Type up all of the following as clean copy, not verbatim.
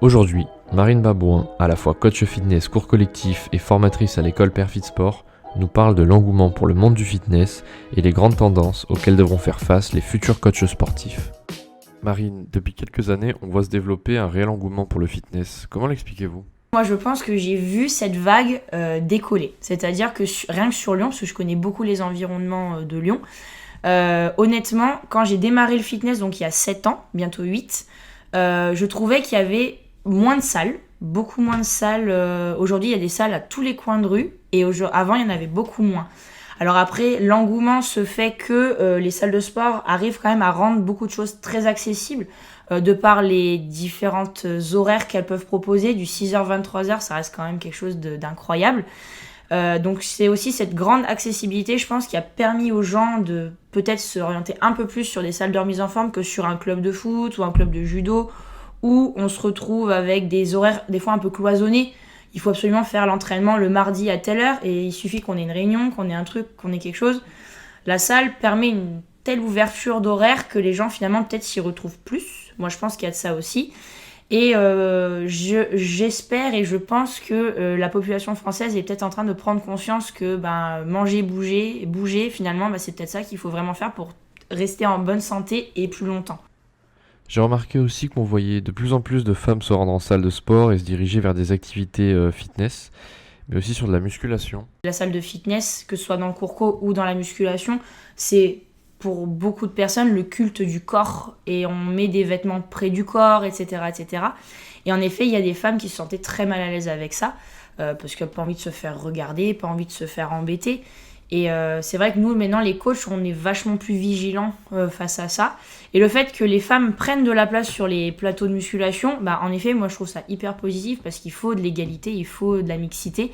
Aujourd'hui, Marine Babouin, à la fois coach fitness, cours collectif et formatrice à l'école Perfit Sport, nous parle de l'engouement pour le monde du fitness et les grandes tendances auxquelles devront faire face les futurs coachs sportifs. Marine, depuis quelques années, on voit se développer un réel engouement pour le fitness. Comment l'expliquez-vous ? Moi, je pense que j'ai vu cette vague décoller. C'est-à-dire que rien que sur Lyon, parce que je connais beaucoup les environnements de Lyon, honnêtement, quand j'ai démarré le fitness, donc il y a 7 ans, bientôt 8, je trouvais qu'il y avait moins de salles, beaucoup moins de salles. Aujourd'hui, il y a des salles à tous les coins de rue, et avant, il y en avait beaucoup moins. Alors après, l'engouement se fait que les salles de sport arrivent quand même à rendre beaucoup de choses très accessibles, de par les différentes horaires qu'elles peuvent proposer, du 6h, 23h, ça reste quand même quelque chose d'incroyable. Donc c'est aussi cette grande accessibilité, je pense, qui a permis aux gens de peut-être s'orienter un peu plus sur des salles de remise en forme que sur un club de foot ou un club de judo, où on se retrouve avec des horaires des fois un peu cloisonnés. Il faut absolument faire l'entraînement le mardi à telle heure et il suffit qu'on ait une réunion, qu'on ait un truc, qu'on ait quelque chose. La salle permet une telle ouverture d'horaire que les gens finalement peut-être s'y retrouvent plus. Moi je pense qu'il y a de ça aussi. Et j'espère et je pense que la population française est peut-être en train de prendre conscience que manger, bouger finalement c'est peut-être ça qu'il faut vraiment faire pour rester en bonne santé et plus longtemps. J'ai remarqué aussi qu'on voyait de plus en plus de femmes se rendre en salle de sport et se diriger vers des activités fitness, mais aussi sur de la musculation. La salle de fitness, que ce soit dans le cours co ou dans la musculation, c'est pour beaucoup de personnes le culte du corps et on met des vêtements près du corps, etc. etc. Et en effet, il y a des femmes qui se sentaient très mal à l'aise avec ça, parce qu'elles n'ont pas envie de se faire regarder, pas envie de se faire embêter. Et c'est vrai que nous, maintenant, les coachs, on est vachement plus vigilants face à ça. Et le fait que les femmes prennent de la place sur les plateaux de musculation, en effet, moi, je trouve ça hyper positif parce qu'il faut de l'égalité, il faut de la mixité.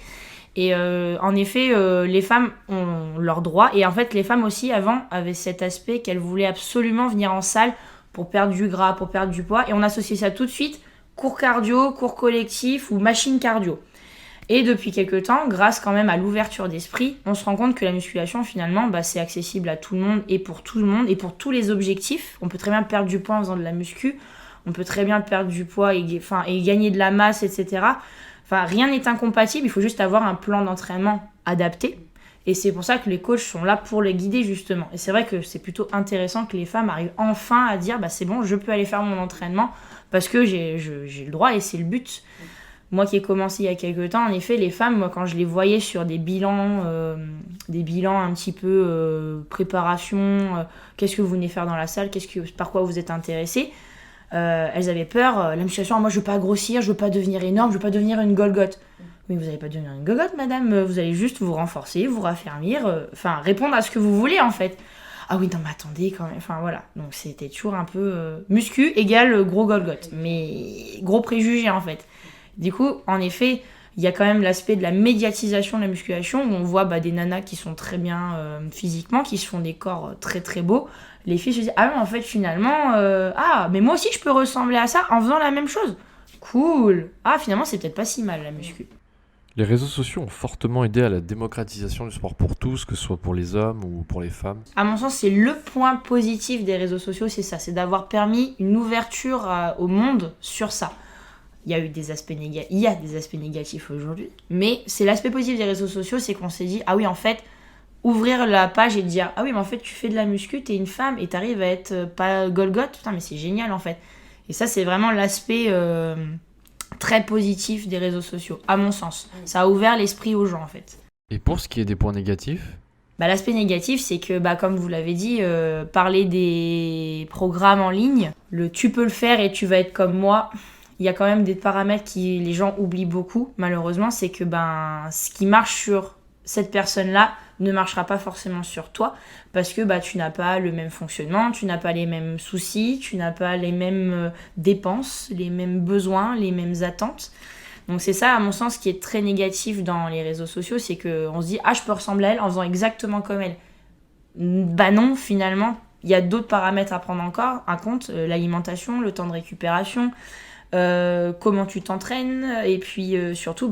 Et en effet, les femmes ont leurs droits. Et en fait, les femmes aussi, avant, avaient cet aspect qu'elles voulaient absolument venir en salle pour perdre du gras, pour perdre du poids. Et on associait ça tout de suite, cours cardio, cours collectif ou machine cardio. Et depuis quelques temps, grâce quand même à l'ouverture d'esprit, on se rend compte que la musculation, finalement, c'est accessible à tout le monde et pour tout le monde et pour tous les objectifs. On peut très bien perdre du poids en faisant de la muscu, on peut très bien perdre du poids et gagner de la masse, etc. Enfin, rien n'est incompatible, il faut juste avoir un plan d'entraînement adapté. Et c'est pour ça que les coachs sont là pour les guider, justement. Et c'est vrai que c'est plutôt intéressant que les femmes arrivent enfin à dire c'est bon, je peux aller faire mon entraînement parce que j'ai le droit et c'est le but. Moi qui ai commencé il y a quelques temps, en effet, les femmes, moi, quand je les voyais sur des bilans un petit peu préparation, qu'est-ce que vous venez faire dans la salle, par quoi vous êtes intéressées, elles avaient peur. La musculation, moi je veux pas grossir, je veux pas devenir énorme, je veux pas devenir une Golgoth. Mais vous n'allez pas devenir une Golgoth, madame, vous allez juste vous renforcer, vous raffermir, répondre à ce que vous voulez en fait. Ah oui, non mais attendez quand même, voilà. Donc c'était toujours un peu muscu égale gros Golgoth, mais gros préjugé en fait. Du coup, en effet, il y a quand même l'aspect de la médiatisation de la musculation où on voit des nanas qui sont très bien physiquement, qui se font des corps très très beaux. Les filles se disent mais en fait finalement, mais moi aussi je peux ressembler à ça en faisant la même chose. Cool. Finalement c'est peut-être pas si mal la muscu. Les réseaux sociaux ont fortement aidé à la démocratisation du sport pour tous, que ce soit pour les hommes ou pour les femmes. À mon sens, c'est le point positif des réseaux sociaux, c'est ça, c'est d'avoir permis une ouverture au monde sur ça. Il y a des aspects négatifs aujourd'hui, mais c'est l'aspect positif des réseaux sociaux, c'est qu'on s'est dit oui en fait, ouvrir la page et dire mais en fait tu fais de la muscu, t'es une femme et t'arrives à être pas Golgoth, putain mais c'est génial en fait. Et ça c'est vraiment l'aspect très positif des réseaux sociaux, à mon sens. Ça a ouvert l'esprit aux gens en fait. Et pour ce qui est des points négatifs ? L'aspect négatif, c'est que, comme vous l'avez dit, parler des programmes en ligne, tu peux le faire et tu vas être comme moi. Il y a quand même des paramètres qui les gens oublient beaucoup, malheureusement, c'est que ce qui marche sur cette personne-là ne marchera pas forcément sur toi, parce que tu n'as pas le même fonctionnement, tu n'as pas les mêmes soucis, tu n'as pas les mêmes dépenses, les mêmes besoins, les mêmes attentes. Donc c'est ça, à mon sens, qui est très négatif dans les réseaux sociaux, c'est qu'on se dit je peux ressembler à elle en faisant exactement comme elle. Non, finalement, il y a d'autres paramètres à prendre encore en compte, l'alimentation, le temps de récupération, comment tu t'entraînes et puis surtout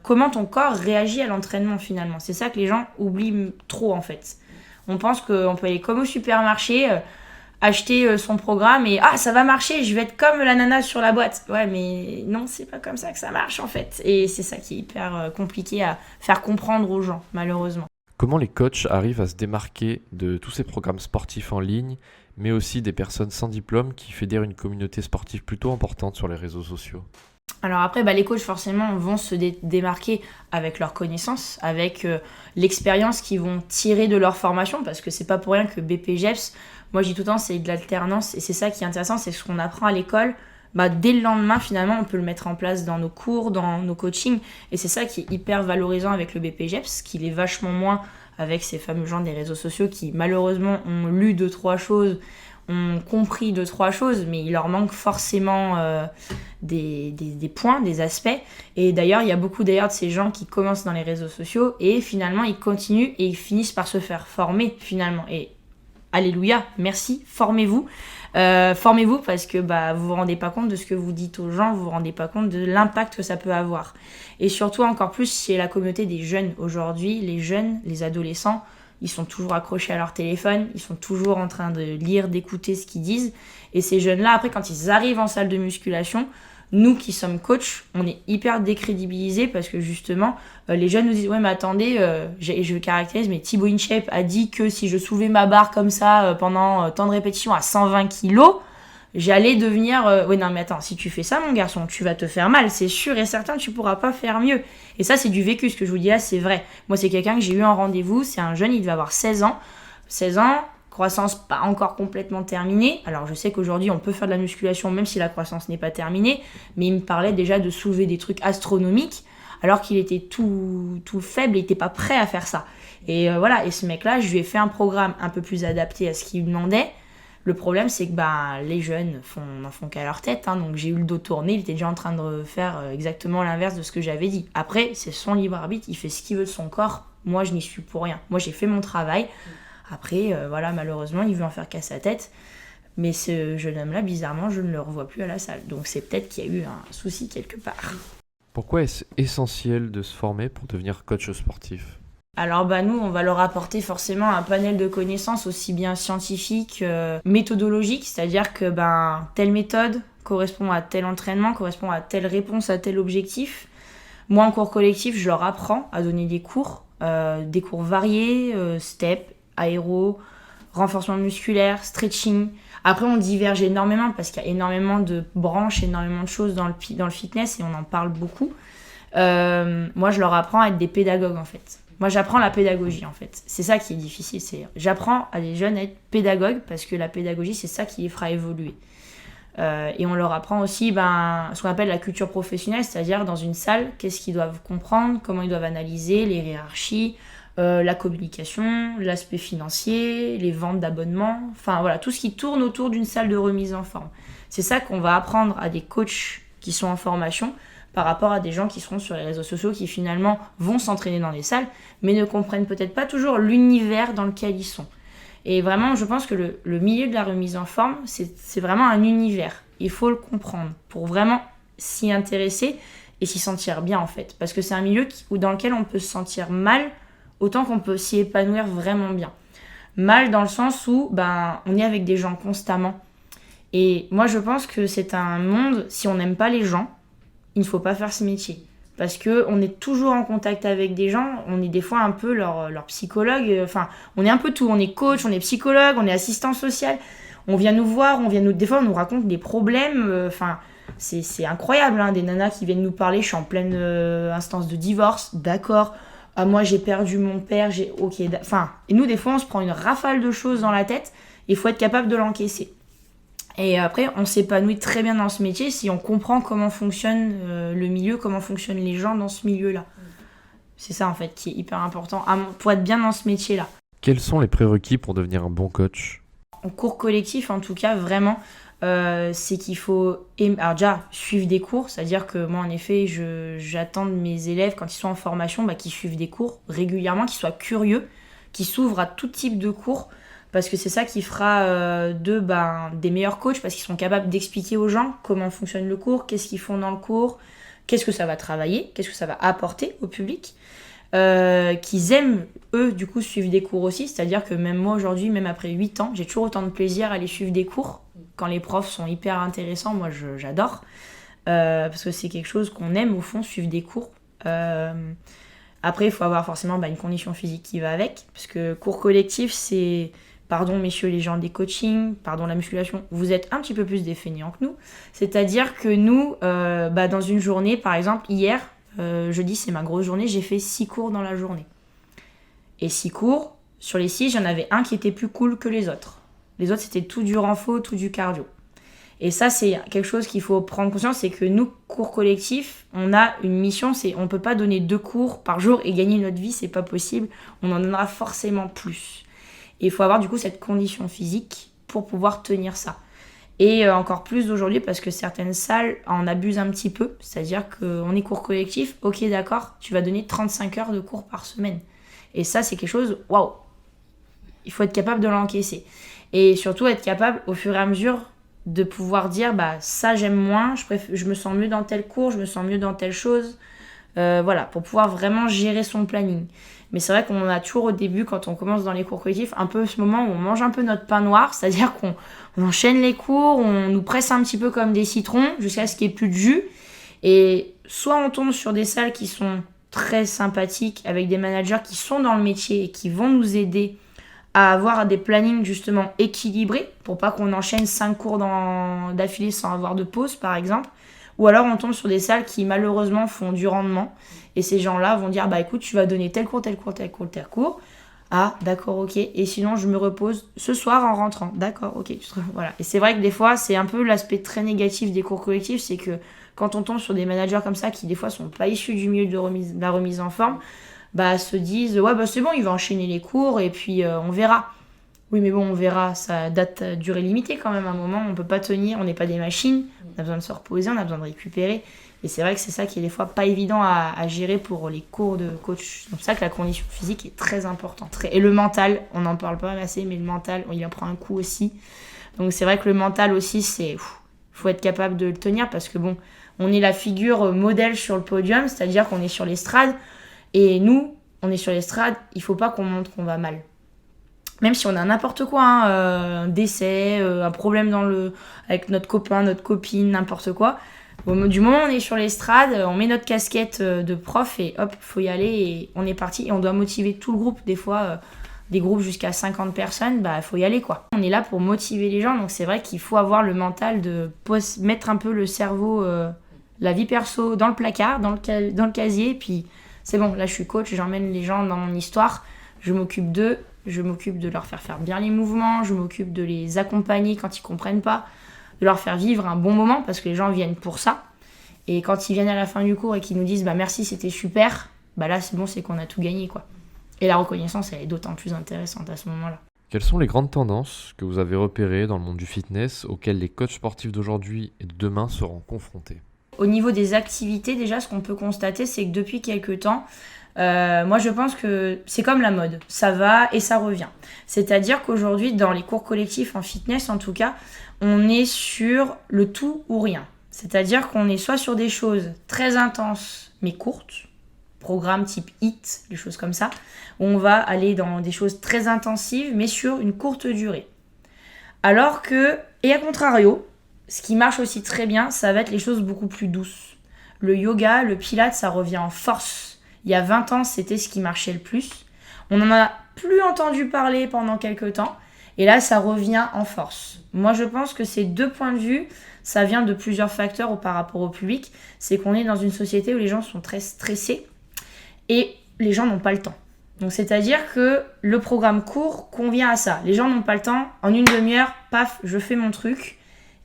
comment ton corps réagit à l'entraînement finalement. C'est ça que les gens oublient trop en fait. On pense qu'on peut aller comme au supermarché, acheter son programme et ça va marcher, je vais être comme la nana sur la boîte. Ouais, mais non, c'est pas comme ça que ça marche en fait. Et c'est ça qui est hyper compliqué à faire comprendre aux gens, malheureusement. Comment les coachs arrivent à se démarquer de tous ces programmes sportifs en ligne, mais aussi des personnes sans diplôme qui fédèrent une communauté sportive plutôt importante sur les réseaux sociaux? Alors après, les coachs forcément vont se démarquer avec leurs connaissances, avec l'expérience qu'ils vont tirer de leur formation, parce que c'est pas pour rien que BPGEPS, moi je dis tout le temps, c'est de l'alternance, et c'est ça qui est intéressant, c'est ce qu'on apprend à l'école. Dès le lendemain, finalement, on peut le mettre en place dans nos cours, dans nos coachings, et c'est ça qui est hyper valorisant avec le BPGEPS, qu'il est vachement moins avec ces fameux gens des réseaux sociaux qui malheureusement ont lu 2-3 choses, ont compris 2-3 choses, mais il leur manque forcément des points, des aspects. Et d'ailleurs, il y a beaucoup de ces gens qui commencent dans les réseaux sociaux et finalement, ils continuent et ils finissent par se faire former finalement. Et alléluia, merci, formez-vous. Formez-vous parce que vous vous rendez pas compte de ce que vous dites aux gens, vous vous rendez pas compte de l'impact que ça peut avoir. Et surtout, encore plus chez la communauté des jeunes. Aujourd'hui, les jeunes, les adolescents, ils sont toujours accrochés à leur téléphone, ils sont toujours en train de lire, d'écouter ce qu'ils disent. Et ces jeunes-là, après, quand ils arrivent en salle de musculation, nous qui sommes coachs, on est hyper décrédibilisés parce que justement, les jeunes nous disent « Ouais, mais attendez, je caractérise, mais Thibaut InShape a dit que si je soulevais ma barre comme ça pendant tant de répétitions à 120 kilos, j'allais devenir... Oui, non, mais attends, si tu fais ça, mon garçon, tu vas te faire mal. C'est sûr et certain, tu pourras pas faire mieux. » Et ça, c'est du vécu. Ce que je vous dis là, c'est vrai. Moi, c'est quelqu'un que j'ai eu en rendez-vous. C'est un jeune, il devait avoir 16 ans. 16 ans, croissance pas encore complètement terminée. Alors, je sais qu'aujourd'hui, on peut faire de la musculation même si la croissance n'est pas terminée. Mais il me parlait déjà de soulever des trucs astronomiques alors qu'il était tout faible et il n'était pas prêt à faire ça. Et voilà. Et ce mec-là, je lui ai fait un programme un peu plus adapté à ce qu'il demandait. Le problème, c'est que les jeunes n'en font qu'à leur tête. Donc j'ai eu le dos tourné, il était déjà en train de faire exactement l'inverse de ce que j'avais dit. Après, c'est son libre arbitre, il fait ce qu'il veut de son corps. Moi, je n'y suis pour rien. Moi, j'ai fait mon travail. Après, malheureusement, il veut en faire qu'à sa tête. Mais ce jeune homme-là, bizarrement, je ne le revois plus à la salle. Donc c'est peut-être qu'il y a eu un souci quelque part. Pourquoi est-ce essentiel de se former pour devenir coach sportif ? Alors nous, on va leur apporter forcément un panel de connaissances aussi bien scientifiques, méthodologiques, c'est-à-dire que telle méthode correspond à tel entraînement, correspond à telle réponse, à tel objectif. Moi, en cours collectif, je leur apprends à donner des cours variés, step, aéro, renforcement musculaire, stretching. Après, on diverge énormément parce qu'il y a énormément de branches, énormément de choses dans le fitness et on en parle beaucoup. Moi, je leur apprends à être des pédagogues en fait. Moi, j'apprends la pédagogie, en fait. C'est ça qui est difficile. J'apprends à des jeunes à être pédagogues parce que la pédagogie, c'est ça qui les fera évoluer. Et on leur apprend aussi ce qu'on appelle la culture professionnelle, c'est-à-dire dans une salle, qu'est-ce qu'ils doivent comprendre, comment ils doivent analyser, les hiérarchies, la communication, l'aspect financier, les ventes d'abonnements, enfin voilà, tout ce qui tourne autour d'une salle de remise en forme. C'est ça qu'on va apprendre à des coachs qui sont en formation, par rapport à des gens qui seront sur les réseaux sociaux qui finalement vont s'entraîner dans des salles, mais ne comprennent peut-être pas toujours l'univers dans lequel ils sont. Et vraiment, je pense que le milieu de la remise en forme, c'est vraiment un univers. Il faut le comprendre pour vraiment s'y intéresser et s'y sentir bien en fait. Parce que c'est un milieu dans lequel on peut se sentir mal autant qu'on peut s'y épanouir vraiment bien. Mal dans le sens où on est avec des gens constamment. Et moi, je pense que c'est un monde, si on n'aime pas les gens, il ne faut pas faire ce métier. Parce qu'on est toujours en contact avec des gens, on est des fois un peu leur psychologue, on est un peu tout, on est coach, on est psychologue, on est assistant social, on vient nous voir, des fois on nous raconte des problèmes, c'est incroyable, des nanas qui viennent nous parler, je suis en pleine instance de divorce, d'accord, moi j'ai perdu mon père, et nous des fois on se prend une rafale de choses dans la tête, il faut être capable de l'encaisser. Et après, on s'épanouit très bien dans ce métier si on comprend comment fonctionne le milieu, comment fonctionnent les gens dans ce milieu-là. C'est ça, en fait, qui est hyper important pour être bien dans ce métier-là. Quels sont les prérequis pour devenir un bon coach ? En cours collectif, en tout cas, vraiment, c'est qu'il faut alors déjà suivre des cours. C'est-à-dire que moi, en effet, j'attends de mes élèves, quand ils sont en formation, qu'ils suivent des cours régulièrement, qu'ils soient curieux, qu'ils s'ouvrent à tout type de cours. Parce que c'est ça qui fera d'eux des meilleurs coachs, parce qu'ils sont capables d'expliquer aux gens comment fonctionne le cours, qu'est-ce qu'ils font dans le cours, qu'est-ce que ça va travailler, qu'est-ce que ça va apporter au public. qu'ils aiment, eux, du coup, suivre des cours aussi. C'est-à-dire que même moi, aujourd'hui, même après 8 ans, j'ai toujours autant de plaisir à aller suivre des cours. Quand les profs sont hyper intéressants, moi, j'adore. Parce que c'est quelque chose qu'on aime, au fond, suivre des cours. Après, il faut avoir forcément une condition physique qui va avec. Parce que cours collectif, c'est... Pardon, messieurs les gens des coachings, pardon, la musculation, vous êtes un petit peu plus des fainéants que nous. C'est-à-dire que nous, dans une journée, par exemple, hier, jeudi, c'est ma grosse journée, j'ai fait 6 cours dans la journée. Et 6 cours, sur les 6, j'en avais un qui était plus cool que les autres. Les autres, c'était tout du renfo, tout du cardio. Et ça, c'est quelque chose qu'il faut prendre conscience, c'est que nous, cours collectifs, on a une mission, on ne peut pas donner 2 cours par jour et gagner notre vie, c'est pas possible. On en donnera forcément plus. Et il faut avoir du coup cette condition physique pour pouvoir tenir ça. Et encore plus aujourd'hui parce que certaines salles en abusent un petit peu. C'est-à-dire qu'on est cours collectif, ok d'accord, tu vas donner 35 heures de cours par semaine. Et ça c'est quelque chose, waouh, il faut être capable de l'encaisser. Et surtout être capable au fur et à mesure de pouvoir dire ça j'aime moins, je me sens mieux dans tel cours, je me sens mieux dans telle chose. Voilà, pour pouvoir vraiment gérer son planning. Mais c'est vrai qu'on a toujours au début, quand on commence dans les cours collectifs, un peu ce moment où on mange un peu notre pain noir, c'est-à-dire qu'on enchaîne les cours, on nous presse un petit peu comme des citrons jusqu'à ce qu'il n'y ait plus de jus. Et soit on tombe sur des salles qui sont très sympathiques, avec des managers qui sont dans le métier et qui vont nous aider à avoir des plannings justement équilibrés, pour pas qu'on enchaîne 5 cours d'affilée sans avoir de pause par exemple. Ou alors on tombe sur des salles qui malheureusement font du rendement. Et ces gens-là vont dire écoute, tu vas donner tel cours, tel cours, tel cours, tel cours. Ah d'accord, ok. Et sinon je me repose ce soir en rentrant. D'accord, ok. Voilà. Et c'est vrai que des fois c'est un peu l'aspect très négatif des cours collectifs, c'est que quand on tombe sur des managers comme ça qui des fois sont pas issus du milieu de la remise en forme, se disent c'est bon, il va enchaîner les cours et puis on verra. Oui, mais bon, on verra, ça date durée limitée quand même. À un moment, on peut pas tenir, on n'est pas des machines, on a besoin de se reposer, on a besoin de récupérer. Et c'est vrai que c'est ça qui est des fois pas évident à gérer pour les cours de coach. C'est pour ça que la condition physique est très importante. Et le mental, on n'en parle pas assez, mais le mental, il en prend un coup aussi. Donc c'est vrai que le mental aussi, faut être capable de le tenir parce que bon, on est la figure modèle sur le podium, c'est-à-dire qu'on est sur l'estrade. Et nous, on est sur l'estrade, il faut pas qu'on montre qu'on va mal. Même si on a n'importe quoi, un décès, un problème avec notre copain, notre copine, n'importe quoi. Du moment où on est sur l'estrade, on met notre casquette de prof et hop, faut y aller et on est parti. Et on doit motiver tout le groupe. Des fois, des groupes jusqu'à 50 personnes, faut y aller quoi. On est là pour motiver les gens, donc c'est vrai qu'il faut avoir le mental de mettre un peu le cerveau, la vie perso dans le placard, dans le casier. Puis c'est bon, là je suis coach, j'emmène les gens dans mon histoire, je m'occupe d'eux. Je m'occupe de leur faire bien les mouvements, je m'occupe de les accompagner quand ils comprennent pas, de leur faire vivre un bon moment parce que les gens viennent pour ça. Et quand ils viennent à la fin du cours et qu'ils nous disent merci, c'était super, là c'est bon, c'est qu'on a tout gagné quoi. Et la reconnaissance, elle est d'autant plus intéressante à ce moment-là. Quelles sont les grandes tendances que vous avez repérées dans le monde du fitness auxquelles les coachs sportifs d'aujourd'hui et de demain seront confrontés ? Au niveau des activités, déjà, ce qu'on peut constater, c'est que depuis quelques temps, moi je pense que c'est comme la mode, ça va et ça revient. C'est-à-dire qu'aujourd'hui, dans les cours collectifs en fitness en tout cas, on est sur le tout ou rien. C'est-à-dire qu'on est soit sur des choses très intenses mais courtes, programmes type HIIT, des choses comme ça, où on va aller dans des choses très intensives mais sur une courte durée. Alors que, et à contrario, ce qui marche aussi très bien, ça va être les choses beaucoup plus douces. Le yoga, le pilates, ça revient en force. Il y a 20 ans, c'était ce qui marchait le plus. On n'en a plus entendu parler pendant quelques temps. Et là, ça revient en force. Moi, je pense que ces 2 points de vue, ça vient de plusieurs facteurs par rapport au public. C'est qu'on est dans une société où les gens sont très stressés et les gens n'ont pas le temps. Donc, c'est-à-dire que le programme court convient à ça. Les gens n'ont pas le temps. En une demi-heure, paf, je fais mon truc.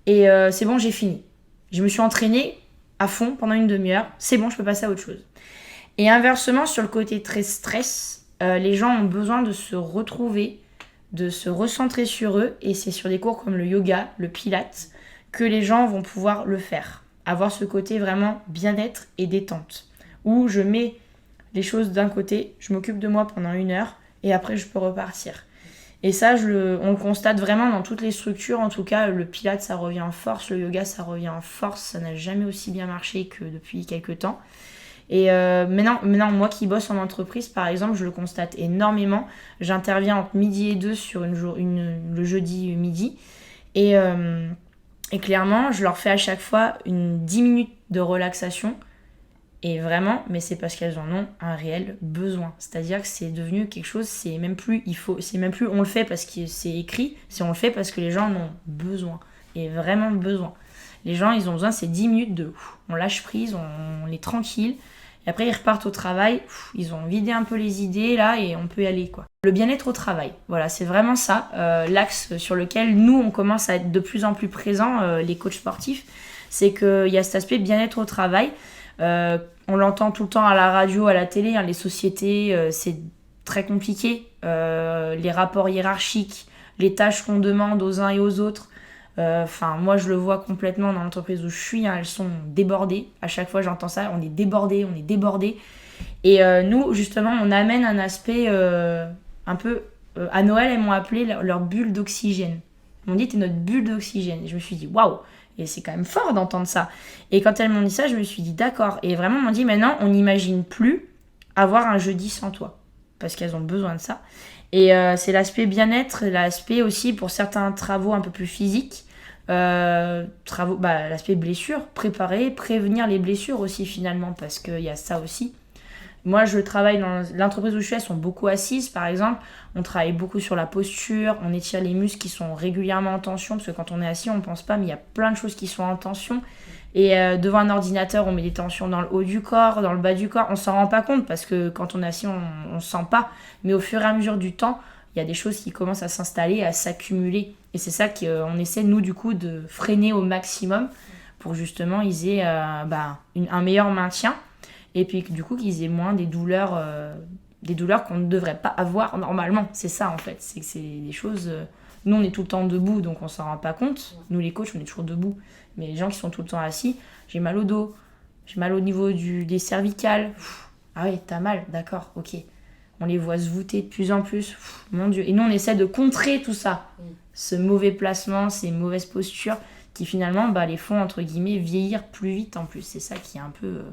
Et c'est bon, j'ai fini. Je me suis entraînée à fond pendant une demi-heure. C'est bon, je peux passer à autre chose. Et inversement, sur le côté très stress, les gens ont besoin de se retrouver, de se recentrer sur eux. Et c'est sur des cours comme le yoga, le pilates, que les gens vont pouvoir le faire. Avoir ce côté vraiment bien-être et détente. Où je mets les choses d'un côté, je m'occupe de moi pendant 1 heure et après je peux repartir. Et ça, on le constate vraiment dans toutes les structures. En tout cas, le pilates, ça revient en force. Le yoga, ça revient en force. Ça n'a jamais aussi bien marché que depuis quelques temps. Et maintenant, moi qui bosse en entreprise, par exemple, je le constate énormément. J'interviens entre midi et 2 sur le jeudi midi. Et clairement, je leur fais à chaque fois 10 minutes de relaxation. Et vraiment, mais c'est parce qu'elles en ont un réel besoin. C'est-à-dire que c'est devenu quelque chose, c'est même plus on le fait parce que c'est écrit, c'est on le fait parce que les gens en ont besoin. Et vraiment besoin. Les gens, ils ont besoin de ces 10 minutes on lâche prise, on est tranquille. Et après, ils repartent au travail, ils ont vidé un peu les idées là et on peut y aller, quoi. Le bien-être au travail, voilà, c'est vraiment ça, l'axe sur lequel nous, on commence à être de plus en plus présents, les coachs sportifs. C'est qu'il y a cet aspect bien-être au travail. On l'entend tout le temps à la radio, à la télé, hein, les sociétés, c'est très compliqué. Les rapports hiérarchiques, les tâches qu'on demande aux uns et aux autres. Moi, je le vois complètement dans l'entreprise où je suis. Hein, elles sont débordées. À chaque fois, j'entends ça. On est débordés. Et nous, justement, on amène un aspect un peu... à Noël, elles m'ont appelé leur bulle d'oxygène. Ils m'ont dit, t'es notre bulle d'oxygène. Et je me suis dit, waouh! Et c'est quand même fort d'entendre ça. Et quand elles m'ont dit ça, je me suis dit, d'accord. Et vraiment, elles m'ont dit, maintenant, on n'imagine plus avoir un jeudi sans toi. Parce qu'elles ont besoin de ça. Et c'est l'aspect bien-être, l'aspect aussi pour certains travaux un peu plus physiques. L'aspect blessure, prévenir les blessures aussi finalement, parce qu'il y a ça aussi. Moi, je travaille dans l'entreprise où je suis, elles sont beaucoup assises, par exemple. On travaille beaucoup sur la posture, on étire les muscles qui sont régulièrement en tension, parce que quand on est assis, on ne pense pas, mais il y a plein de choses qui sont en tension. Et devant un ordinateur, on met des tensions dans le haut du corps, dans le bas du corps. On s'en rend pas compte, parce que quand on est assis, on ne sent pas. Mais au fur et à mesure du temps, il y a des choses qui commencent à s'installer, à s'accumuler. Et c'est ça qu'on essaie, nous, du coup, de freiner au maximum pour justement ils aient un meilleur maintien. Et puis, du coup, qu'ils aient moins des douleurs qu'on ne devrait pas avoir normalement. C'est ça, en fait. C'est que c'est des choses... Nous, on est tout le temps debout, donc on s'en rend pas compte. Nous, les coachs, on est toujours debout. Mais les gens qui sont tout le temps assis, j'ai mal au dos, j'ai mal au niveau des cervicales. Ah oui, t'as mal, d'accord, ok. On les voit se voûter de plus en plus. Mon Dieu. Et nous, on essaie de contrer tout ça. Ce mauvais placement, ces mauvaises postures qui finalement les font, entre guillemets, vieillir plus vite en plus. C'est ça qui est un peu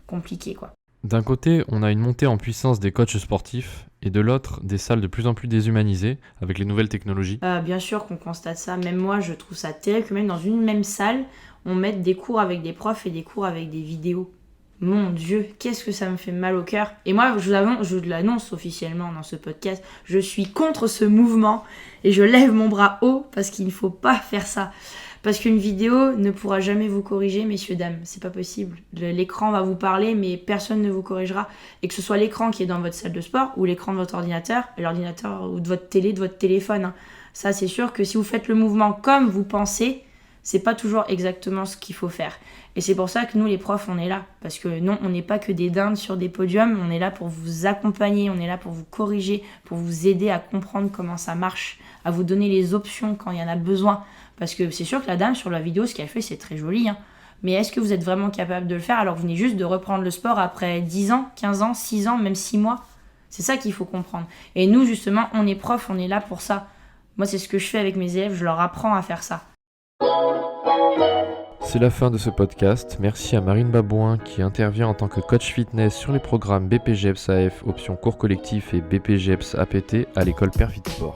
compliqué, quoi. D'un côté, on a une montée en puissance des coachs sportifs et de l'autre, des salles de plus en plus déshumanisées avec les nouvelles technologies. Bien sûr qu'on constate ça. Même moi, je trouve ça terrible que même dans une même salle, on mette des cours avec des profs et des cours avec des vidéos. Mon Dieu, qu'est-ce que ça me fait mal au cœur. Et moi, je l'annonce officiellement dans ce podcast, je suis contre ce mouvement et je lève mon bras haut parce qu'il ne faut pas faire ça. Parce qu'une vidéo ne pourra jamais vous corriger, messieurs, dames. C'est pas possible. L'écran va vous parler, mais personne ne vous corrigera. Et que ce soit l'écran qui est dans votre salle de sport ou l'écran de votre ordinateur, l'ordinateur ou de votre télé, de votre téléphone. Hein. Ça, c'est sûr que si vous faites le mouvement comme vous pensez, c'est pas toujours exactement ce qu'il faut faire. Et c'est pour ça que nous, les profs, on est là. Parce que non, on n'est pas que des dindes sur des podiums. On est là pour vous accompagner, on est là pour vous corriger, pour vous aider à comprendre comment ça marche, à vous donner les options quand il y en a besoin. Parce que c'est sûr que la dame, sur la vidéo, ce qu'elle fait, c'est très joli. Hein. Mais est-ce que vous êtes vraiment capable de le faire alors que vous venez juste de reprendre le sport après 10 ans, 15 ans, 6 ans, même 6 mois ? C'est ça qu'il faut comprendre. Et nous, justement, on est profs, on est là pour ça. Moi, c'est ce que je fais avec mes élèves, je leur apprends à faire ça. C'est la fin de ce podcast. Merci à Marine Babouin qui intervient en tant que coach fitness sur les programmes BPGEPS AF option cours collectif et BPGEPS APT à l'école Perfit Sport.